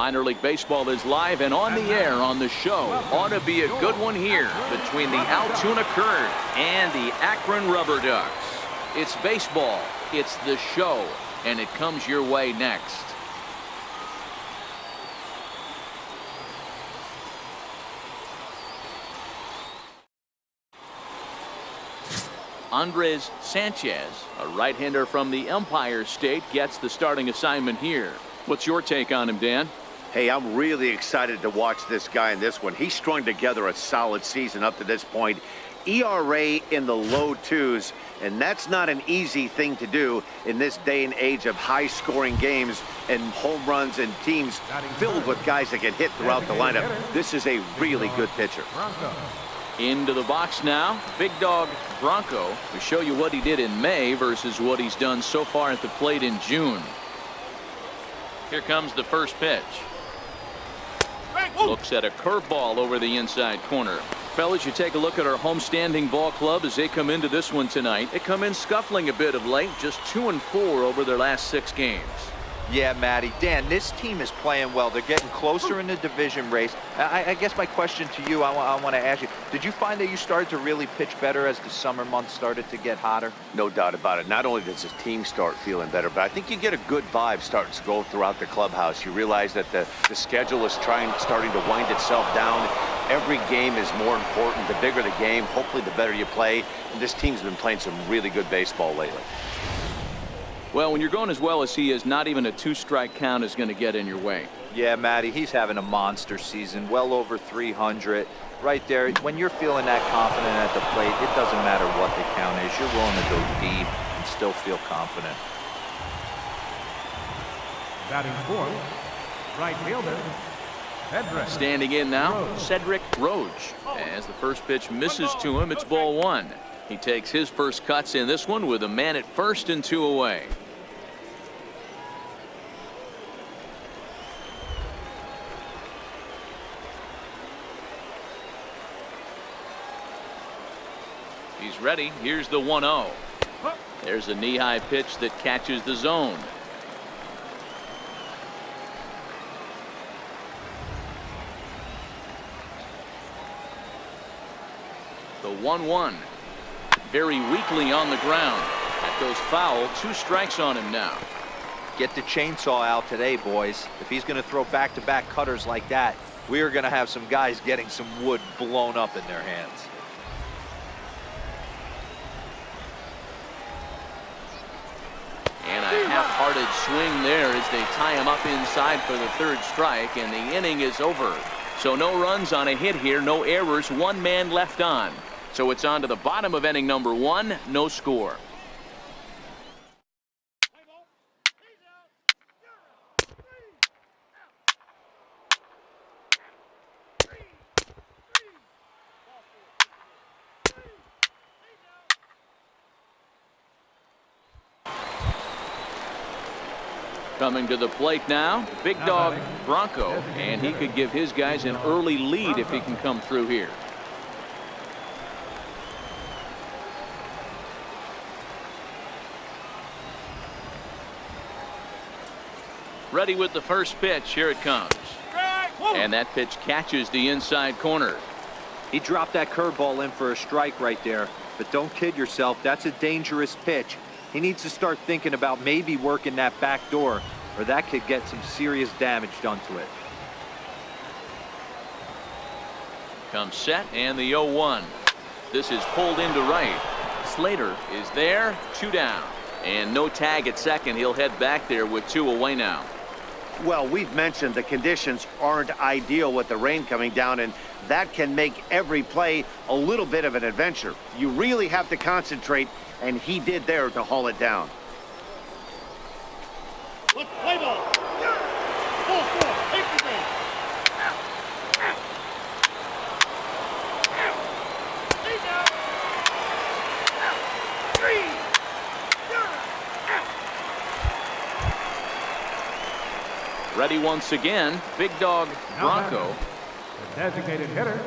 Minor League Baseball is live and on the air on the show. Ought to be a good one here between the Altoona Curd and the Akron Rubber Ducks. It's baseball, it's the show, and it comes your way next. Andres Sanchez, a right-hander from the Empire State, gets the starting assignment here. What's your take on him, Dan? Hey, I'm really excited to watch this guy in this one. He's strung together a solid season up to this point. ERA in the low twos, and that's not an easy thing to do in this day and age of high-scoring games and home runs and teams filled with guys that get hit throughout the lineup. This is a really good pitcher. Into the box now, Big Dog Bronco. We show you what he did in May versus what he's done so far at the plate in June. Here comes the first pitch. Looks at a curveball over the inside corner. Fellas, you take a look at our homestanding ball club as they come into this one tonight. They come in scuffling a bit of late, just 2-4 over their last 6 games. Yeah, Matty. Dan, this team is playing well. They're getting closer in the division race. I guess my question to you, I want to ask you, did you find that you started to really pitch better as the summer months started to get hotter? No doubt about it. Not only does the team start feeling better, but I think you get a good vibe starting to go throughout the clubhouse. You realize that the schedule is starting to wind itself down. Every game is more important. The bigger the game, hopefully the better you play. And this team's been playing some really good baseball lately. Well, when you're going as well as he is, not even a 2-strike count is going to get in your way. Yeah, Matty, he's having a monster season, well over 300. Right there, when you're feeling that confident at the plate, it doesn't matter what the count is. You're willing to go deep and still feel confident. Batting fourth, right fielder, Cedric. Standing in now, Cedric Roach. As the first pitch misses to him, it's ball 1. He takes his first cuts in this one with a man at first and 2 away. He's ready. Here's the 1-0. There's a knee-high pitch that catches the zone. The 1-1. Very weakly on the ground. That goes foul. 2 strikes on him now. Get the chainsaw out today, boys. If he's going to throw back-to-back cutters like that, we are going to have some guys getting some wood blown up in their hands. And a half-hearted swing there as they tie him up inside for the 3rd strike, and the inning is over. So no runs on a hit here, no errors, 1 man left on. So it's on to the bottom of inning number 1, no score. Coming to the plate now, Big Dog Bronco, and he could give his guys an early lead if he can come through here. Ready with the first pitch. Here it comes. And that pitch catches the inside corner. He dropped that curveball in for a strike right there. But don't kid yourself, that's a dangerous pitch. He needs to start thinking about maybe working that back door, or that could get some serious damage done to it. Comes set, and the 0-1. This is pulled into right. Slater is there, 2 down. And no tag at second. He'll head back there with 2 away now. Well, we've mentioned the conditions aren't ideal with the rain coming down, and that can make every play a little bit of an adventure. You really have to concentrate, and he did there to haul it down. Let's play ball. Full score. Take the game. Ready once again, Big Dog Bronco. The designated hitter,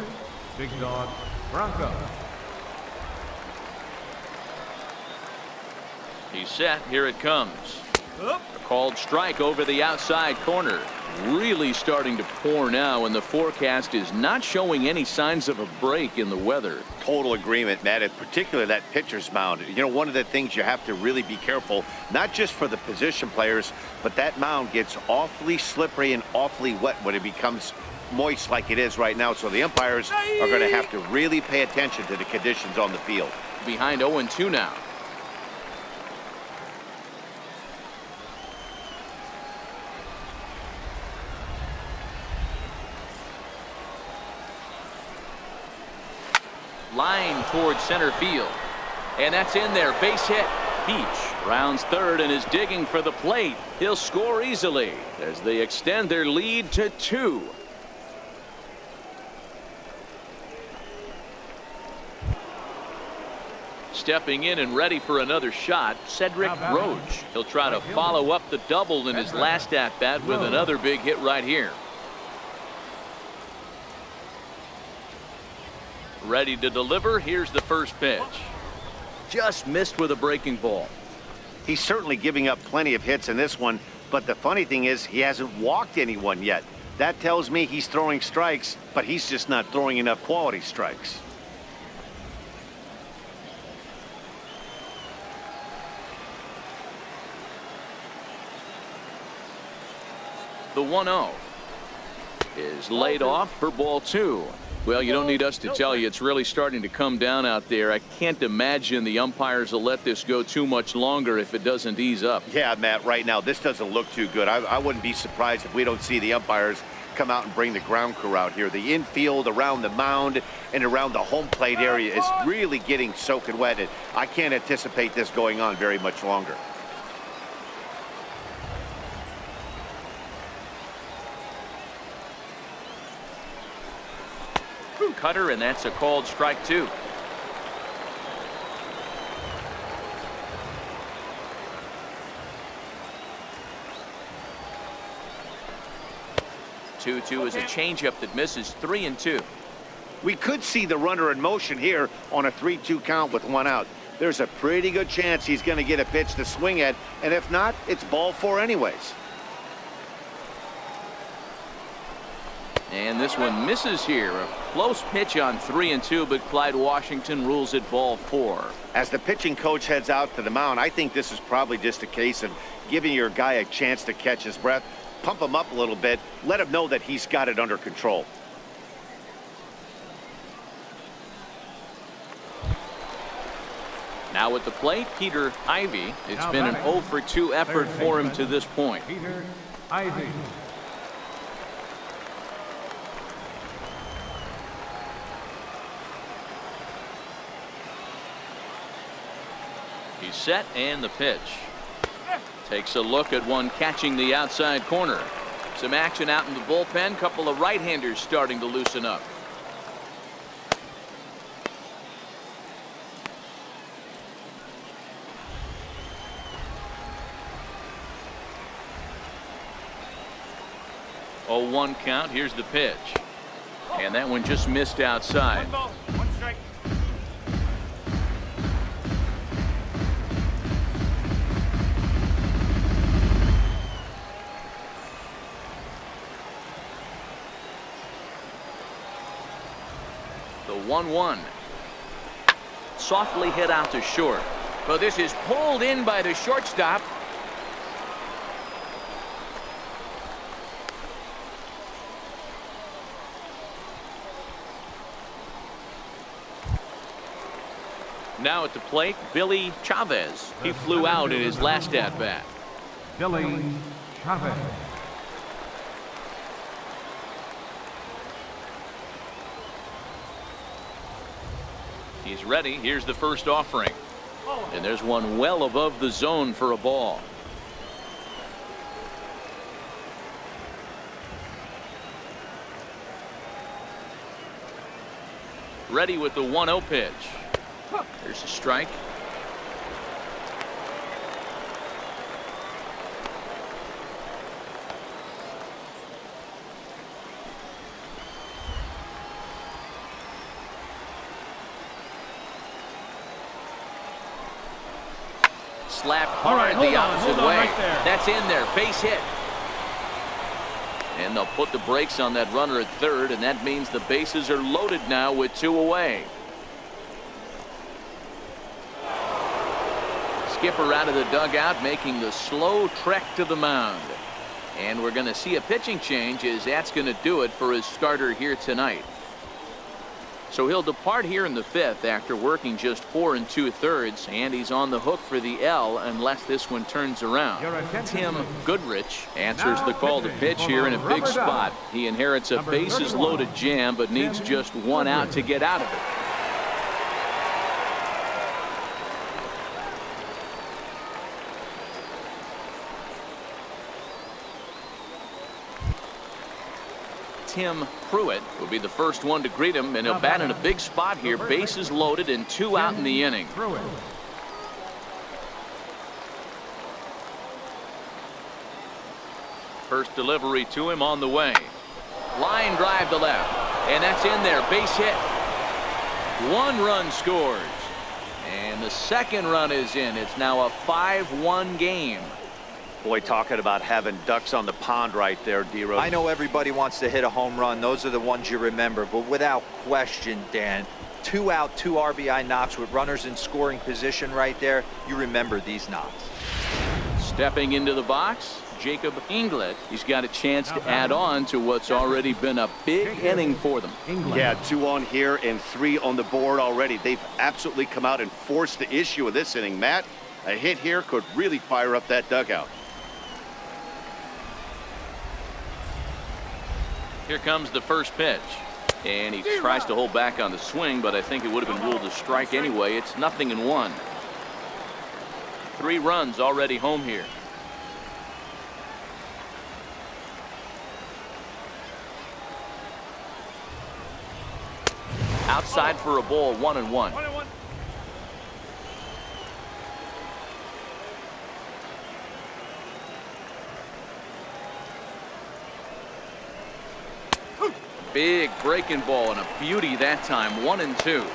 Big Dog Bronco. He's set. Here it comes. A called strike over the outside corner. Really starting to pour now, and the forecast is not showing any signs of a break in the weather. Total agreement, Matt, and particularly that pitcher's mound. You know, one of the things you have to really be careful, not just for the position players, but that mound gets awfully slippery and awfully wet when it becomes moist like it is right now. So the umpires are going to have to really pay attention to the conditions on the field. Behind 0-2 now. Line towards center field. And that's in there. Base hit. Peach rounds third and is digging for the plate. He'll score easily as they extend their lead to 2. Stepping in and ready for another shot, Cedric Roach. He'll try to follow up the double in his last at-bat with another big hit right here. Ready to deliver. Here's the first pitch. Just missed with a breaking ball. He's certainly giving up plenty of hits in this one, but the funny thing is he hasn't walked anyone yet. That tells me he's throwing strikes, but he's just not throwing enough quality strikes. The 1-0 is laid off for ball 2. Well, you don't need us to tell you it's really starting to come down out there. I can't imagine the umpires will let this go too much longer if it doesn't ease up. Yeah, Matt, right now this doesn't look too good. I wouldn't be surprised if we don't see the umpires come out and bring the ground crew out here. The infield around the mound and around the home plate area is really getting soaking wet, and I can't anticipate this going on very much longer. Cutter, and that's a called strike 2. Two is a changeup that misses. 3-2. We could see the runner in motion here on a 3-2 count with 1 out. There's a pretty good chance he's going to get a pitch to swing at, and if not, it's ball 4 anyways. And this one misses here. A close pitch on 3-2, but Clyde Washington rules it ball 4. As the pitching coach heads out to the mound, I think this is probably just a case of giving your guy a chance to catch his breath, pump him up a little bit, let him know that he's got it under control. Now at the plate, Peter Ivy. It's been an 0-for-2 effort for him to this point. Peter Ivy. He's set, and the pitch. Takes a look at one catching the outside corner. Some action out in the bullpen. Couple of right-handers starting to loosen up. Oh, 1 count. Here's the pitch. And that one just missed outside. 1 ball, 1 strike. The 1-1. Softly hit out to short. But this is pulled in by the shortstop. Now at the plate, Billy Chavez. He flew out in his last at-bat. Billy Chavez. He's ready. Here's the first offering. And there's one well above the zone for a ball. Ready with the 1-0 pitch. There's a strike. slapped All right, hard the hold opposite on way. right there. That's in there. Base hit. And they'll put the brakes on that runner at third, and that means the bases are loaded now with 2 away. Skipper out of the dugout, making the slow trek to the mound. And we're going to see a pitching change, as that's going to do it for his starter here tonight. So he'll depart here in the 5th after working just 4 2/3, and he's on the hook for the L unless this one turns around. Tim Goodrich answers the call to pitch here in a big spot. He inherits a bases loaded jam, but needs just 1 out to get out of it. Tim Pruitt will be the first one to greet him, and he'll bat in a big spot here. Bases loaded and 2 out in the inning. First delivery to him on the way. Line drive to left, and that's in there. Base hit. 1 run scores, and the second run is in. It's now a 5-1 game. Boy, talking about having ducks on the pond right there, D-Rose. I know everybody wants to hit a home run. Those are the ones you remember. But without question, Dan, 2 out, 2 RBI knocks with runners in scoring position right there. You remember these knocks. Stepping into the box, Jacob Inglet. He's got a chance to add on to what's already been a big inning for them. Yeah, 2 on here and 3 on the board already. They've absolutely come out and forced the issue of this inning. Matt, a hit here could really fire up that dugout. Here comes the first pitch, and he tries to hold back on the swing, but I think it would have been ruled a strike anyway. It's 0-1. 3 runs already home here. Outside for a ball, 1-1. Big breaking ball and a beauty that time. 1-2.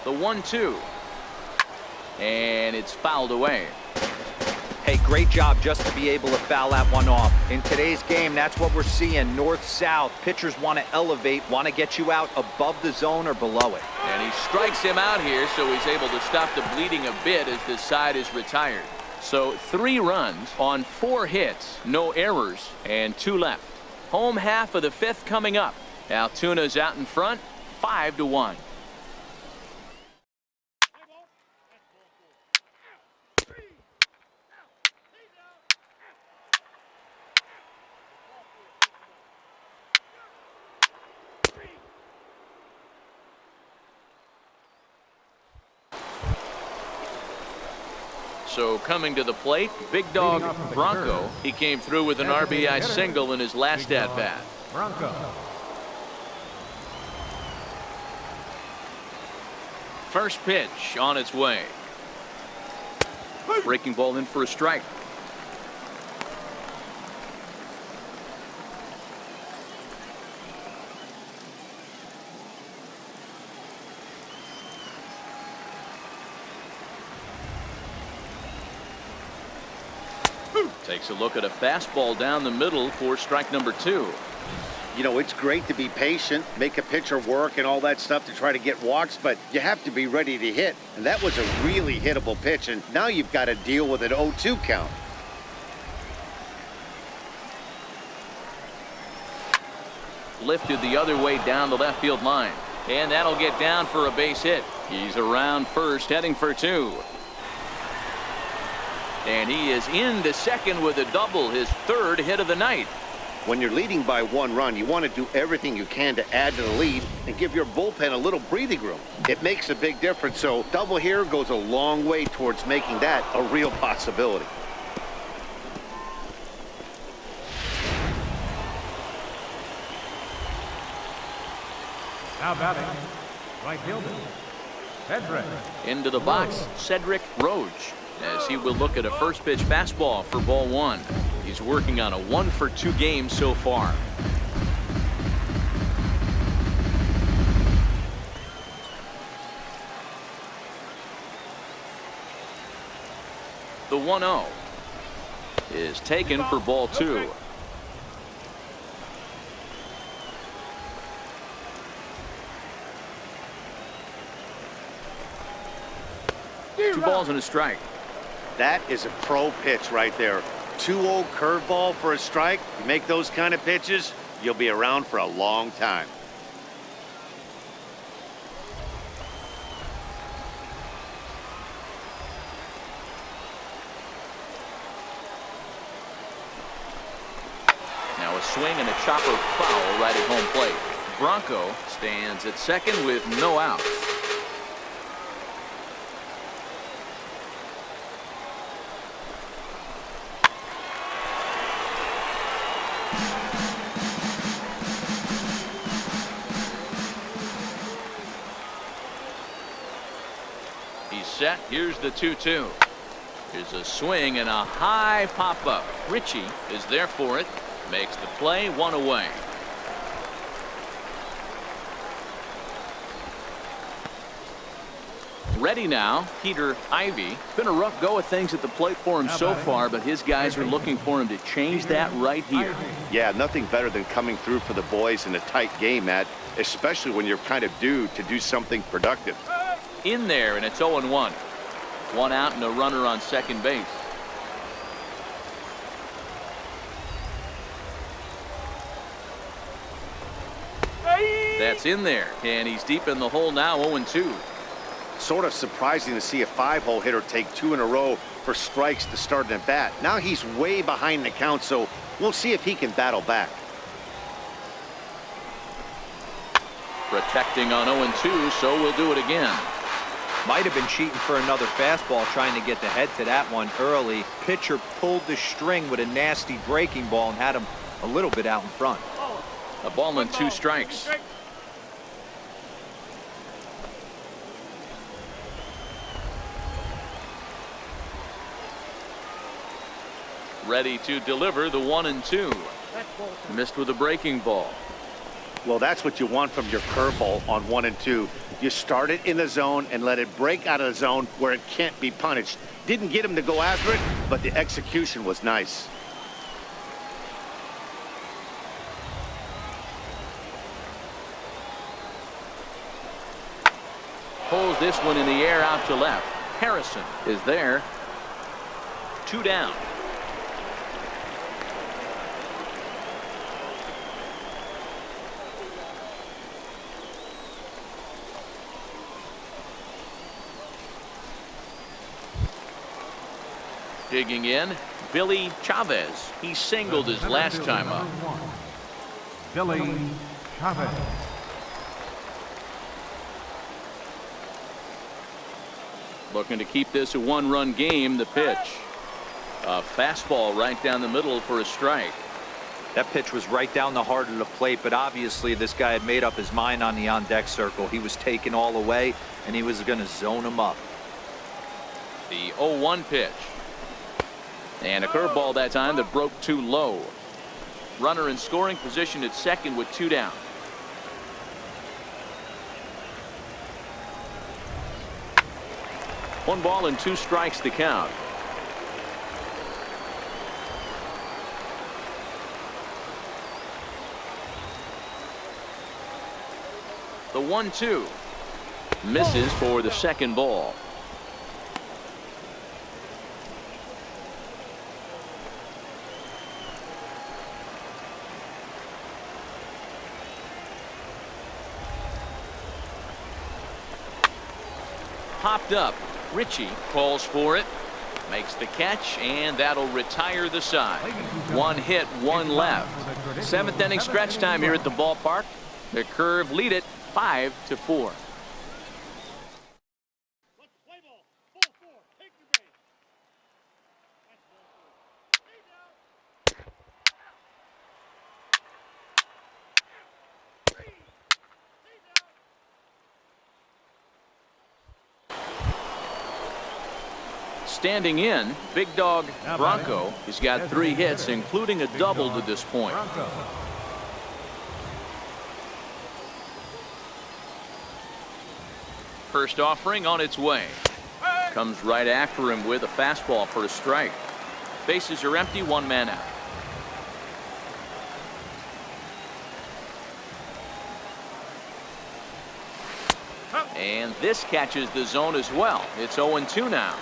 The 1-2, and it's fouled away. Hey, great job just to be able to foul that one off. In today's game, that's what we're seeing. North-south. Pitchers want to elevate, want to get you out above the zone or below it. And he strikes him out here, so he's able to stop the bleeding a bit as the side is retired. So 3 runs on 4 hits, no errors, and 2 left. Home half of the 5th coming up. Altuna's out in front, 5-1. So coming to the plate, big dog Bronco. He came through with an RBI single in his last at-bat. Bronco. First pitch on its way. Breaking ball in for a strike. Takes a look at a fastball down the middle for strike number 2. You know, it's great to be patient, make a pitcher work and all that stuff to try to get walks, but you have to be ready to hit. And that was a really hittable pitch, and now you've got to deal with an 0-2 count. Lifted the other way down the left field line. And that'll get down for a base hit. He's around first, heading for 2. And he is into second with a double, his 3rd hit of the night. When you're leading by 1 run, you want to do everything you can to add to the lead and give your bullpen a little breathing room. It makes a big difference, so double here goes a long way towards making that a real possibility. Now batting, right fielder, Cedric. Into the box, Cedric Roach, as he will look at a first pitch fastball for ball one. He's working on a 1-for-2 game so far. The 1-0 is taken for ball two. Two balls and a strike. That is a pro pitch right there. 2-0 curveball for a strike. You make those kind of pitches, you'll be around for a long time. Now a swing and a chopper foul right at home plate. Bronco stands at second with no outs. He's set. Here's the 2-2. Here's a swing and a high pop-up. Richie is there for it. Makes the play, one away. Ready now, Peter Ivy. Been a rough go of things at the plate for him so far, but his guys are looking for him to change that right here. Yeah, nothing better than coming through for the boys in a tight game, Matt, especially when you're kind of due to do something productive. In there, and it's 0-1. One out and a runner on second base. That's in there, and he's deep in the hole now, 0-2. Sort of surprising to see a 5-hole hitter take 2 in a row for strikes to start an at-bat. Now he's way behind the count, so we'll see if he can battle back. Protecting on 0-2, so we'll do it again. Might have been cheating for another fastball, trying to get the head to that one early. Pitcher pulled the string with a nasty breaking ball and had him a little bit out in front. A ball and 2 strikes. Ready to deliver the 1-2. Missed with a breaking ball. Well, that's what you want from your curveball on 1 and 2. You start it in the zone and let it break out of the zone where it can't be punished. Didn't get him to go after it, but the execution was nice. Pulls this one in the air out to left. Harrison is there. 2 down. Digging in, Billy Chavez. He singled his last time up. Billy Chavez. Looking to keep this a 1-run game. The pitch. A fastball right down the middle for a strike. That pitch was right down the heart of the plate, but obviously this guy had made up his mind on the on-deck circle. He was taken all the way, and he was going to zone him up. The 0-1 pitch. And a curveball that time that broke too low. Runner in scoring position at second with 2 down. One ball and 2 strikes to count. The 1-2 misses for the second ball. Popped up. Richie calls for it, makes the catch, and that'll retire the side. 1 hit, 1 left. 7th inning stretch time here at the ballpark. The Curve lead it 5-4. Standing in, big dog Now Bronco batting, has got 3 hits, including a big double dog to this point. Bronco. First offering on its way. Comes right after him with a fastball for a strike. Bases are empty, 1 man out. And this catches the zone as well. It's 0-2 now.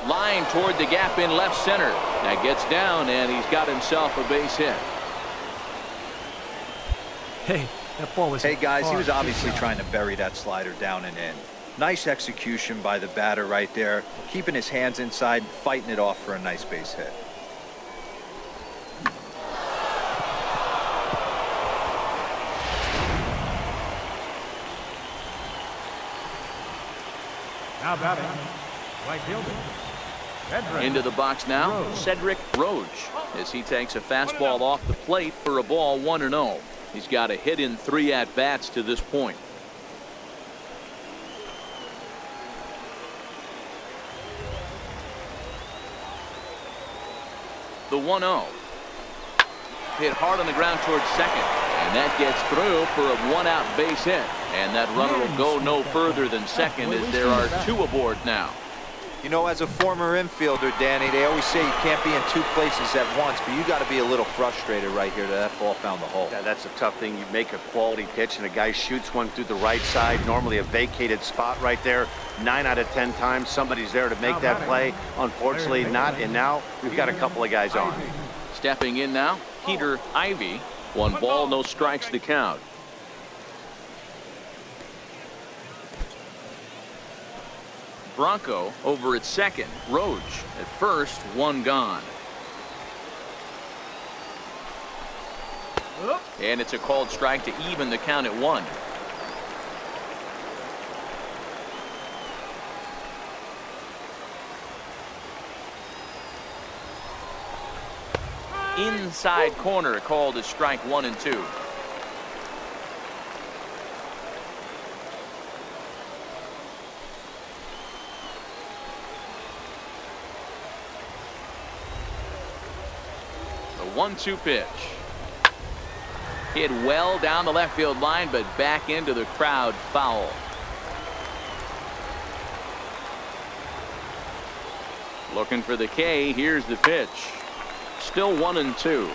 Line toward the gap in left center. That gets down, and he's got himself a base hit. Hey, that ball was. Hey guys, he hard. was obviously Good job. trying to bury that slider down and in. Nice execution by the batter right there, keeping his hands inside, fighting it off for a nice base hit. Now batting, right fielder. Cedric Into the box now, Rhodes. Cedric Rhodes, as he takes a fastball off the plate for a ball, 1-0. He's got a hit in 3 at-bats to this point. The 1-0. Hit hard on the ground towards second, and that gets through for a 1-out base hit. And that runner will go no further than second, as there are 2 aboard now. You know, as a former infielder, Danny, they always say you can't be in 2 places at once, but you got to be a little frustrated right here that ball found the hole. Yeah, that's a tough thing. You make a quality pitch and a guy shoots one through the right side, normally a vacated spot right there. 9 out of 10 times somebody's there to make that play. Unfortunately not, and now we've got a couple of guys on. Stepping in now, Peter Ivy. 1 ball, no strikes the count. Bronco over at second. Roach at first, 1 gone. And it's a called strike to even the count at 1. Inside corner called as strike 1 and 2. The 1-2 pitch. Hit well down the left field line, but back into the crowd, foul. Looking for the K. Here's the pitch. Still 1-2.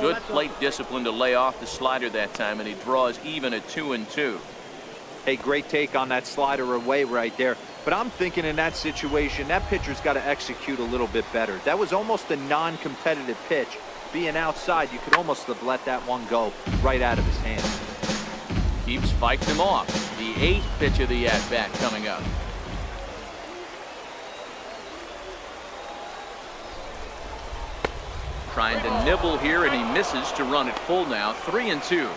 Good plate discipline to lay off the slider that time, and he draws even at 2-2. Hey, great take on that slider away right there. But I'm thinking in that situation, that pitcher's got to execute a little bit better. That was almost a non-competitive pitch. Being outside, you could almost have let that one go right out of his hands. Keeps fighting him off. The 8th pitch of the at-bat coming up. Trying to nibble here, and he misses to run it full now. 3-2.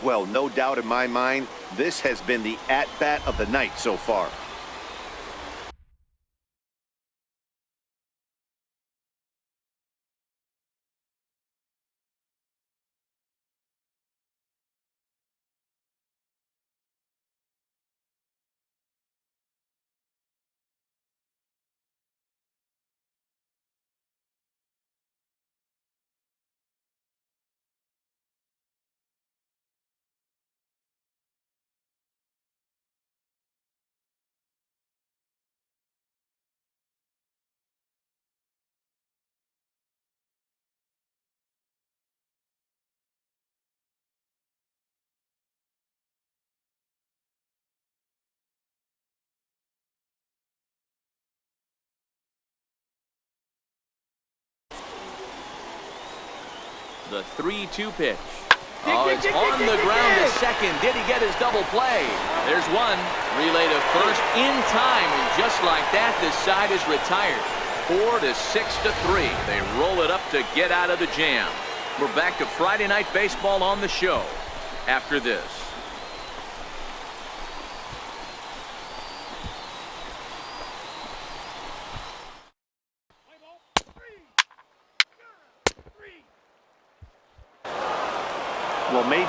Well, no doubt in my mind, this has been the at-bat of the night so far. The 3-2 pitch. Oh, it's on the ground to second. Did he get his double play? There's one. Relay to first in time, and just like that, this side is retired. 4-6-3. They roll it up to get out of the jam. We're back to Friday Night Baseball on the show after this.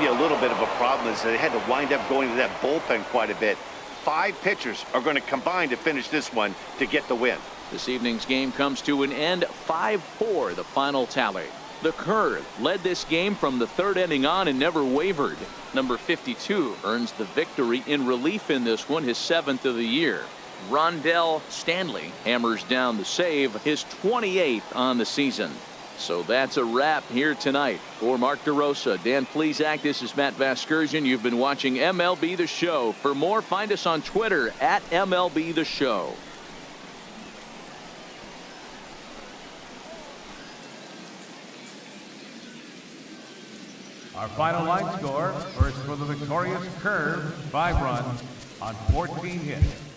you a little bit of a problem is they had to wind up going to that bullpen quite a bit. 5 pitchers are going to combine to finish this one to get the win. This evening's game comes to an end. 5-4 the final tally. The Curve led this game from the 3rd inning on and never wavered. Number 52 earns the victory in relief in this one, his 7th of the year. Rondell Stanley hammers down the save, his 28th on the season. So that's a wrap here tonight. For Mark DeRosa, Dan Plesac, this is Matt Vasgersian. You've been watching MLB The Show. For more, find us on Twitter at MLB The Show. Our final line score, first for the victorious Curve, 5 runs on 14 hits.